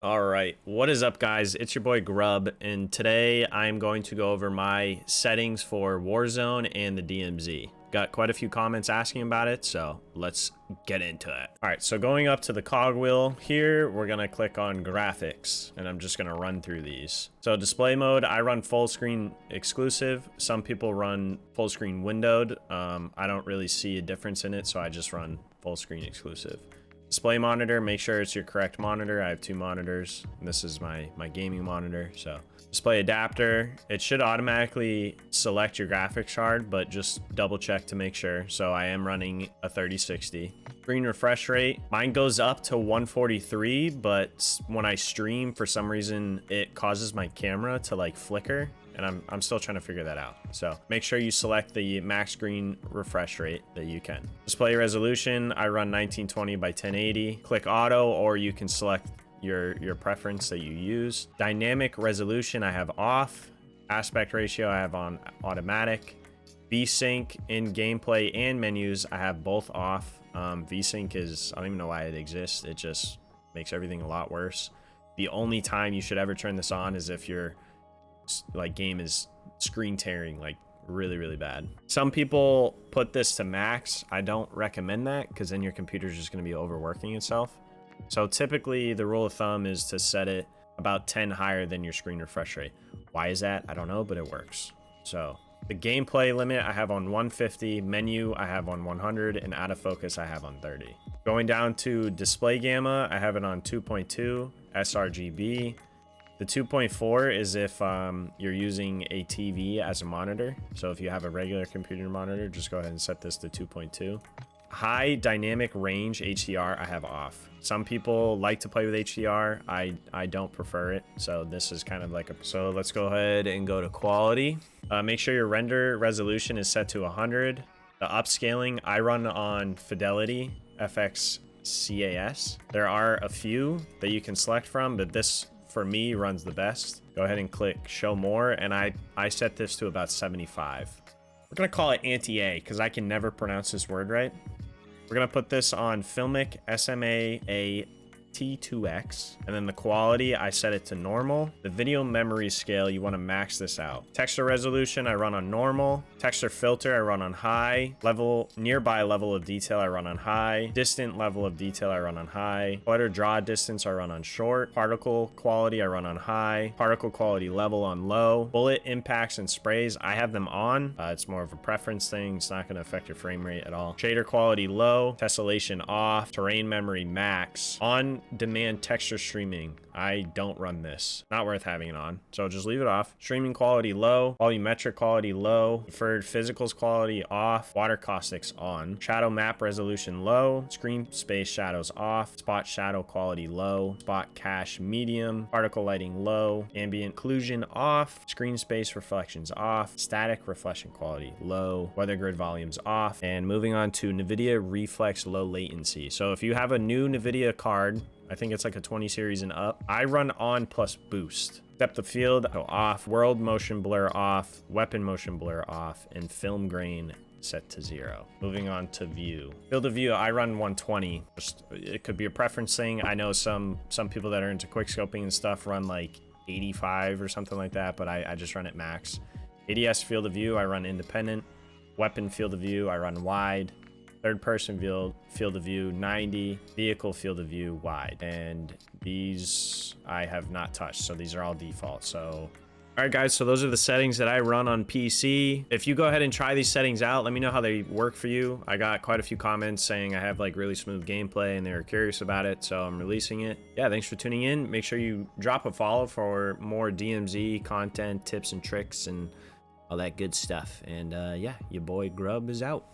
All right, what is up, guys? It's your boy Grub, and today I'm going to go over my settings for Warzone and the DMZ. Got quite a few comments asking about it, so let's get into it. All right, so going up to the cogwheel here, we're gonna click on graphics, and I'm just gonna run through these. So display mode, I run full screen exclusive. Some people run full screen windowed. I don't really see a difference in it, so I just run full screen exclusive. Display monitor, make sure it's your correct monitor. I have two monitors, and this is my gaming monitor. So display adapter, it should automatically select your graphics card, but just double check to make sure. So I am running a 3060. Screen refresh rate, mine goes up to 143, but when I stream, for some reason it causes my camera to like flicker, and I'm still trying to figure that out. So make sure you select the max screen refresh rate that you can. Display resolution, I run 1920 by 1080. Click auto, or you can select your preference that you use. Dynamic resolution, I have off. Aspect ratio, I have on automatic. VSync in gameplay and menus, I have both off. VSync is, I don't even know why it exists. It just makes everything a lot worse. The only time you should ever turn this on is if your like game is screen tearing like really bad. Some people put this to max. I don't recommend that, because then your computer's just going to be overworking itself. So typically the rule of thumb is to set it about 10 higher than your screen refresh rate. Why is that? I don't know, but it works. So the gameplay limit I have on 150, menu I have on 100, and out of focus I have on 30. Going down to display gamma, I have it on 2.2 sRGB. The 2.4 is if you're using a TV as a monitor. So if you have a regular computer monitor, just go ahead and set this to 2.2. High dynamic range HDR I have off. Some people like to play with HDR. I don't prefer it. So this is kind of like a... So let's go ahead and go to quality. Make sure your render resolution is set to 100. The upscaling, I run on Fidelity FX CAS. There are a few that you can select from, but this, for me, runs the best. Go ahead and click show more, and I set this to about 75. We're gonna call it anti-A because I can never pronounce this word right. We're gonna put this on Filmic SMA T2X, and then the quality I set it to normal. The video memory scale, you want to max this out. Texture resolution I run on normal. Texture filter I run on high. Nearby level of detail I run on high. Distant level of detail I run on high. Splitter draw distance I run on short. Particle quality I run on high. Particle quality level on low. Bullet impacts and sprays I have them on. It's more of a preference thing. It's not going to affect your frame rate at all. Shader quality low. Tessellation off. Terrain memory max. On demand texture streaming, I don't run this. Not worth having it on, so just leave it off. Streaming quality low. Volumetric quality low. Deferred physicals quality off. Water caustics on. Shadow map resolution low. Screen space shadows off. Spot shadow quality low. Spot cache medium. Particle lighting low. Ambient occlusion off. Screen space reflections off. Static reflection quality low. Weather grid volumes off. And moving on to NVIDIA reflex low latency. So if you have a new NVIDIA card, I think it's like a 20 series and up, I run on plus boost. Depth of field off, world motion blur off, weapon motion blur off, and film grain set to 0. Moving on to view. Field of view, I run 120. It could be a preference thing. I know some people that are into quick scoping and stuff run like 85 or something like that, but I just run it max. ADS field of view, I run independent. Weapon field of view, I run wide. Third person field of view 90, vehicle field of view wide, and these I have not touched, so these are all default. So all right, guys, so those are the settings that I run on PC. If you go ahead and try these settings out, let me know how they work for you. I got quite a few comments saying I have like really smooth gameplay and they were curious about it, so I'm releasing it. Yeah, thanks for tuning in. Make sure you drop a follow for more DMZ content, tips and tricks, and all that good stuff. And yeah, your boy Grub is out.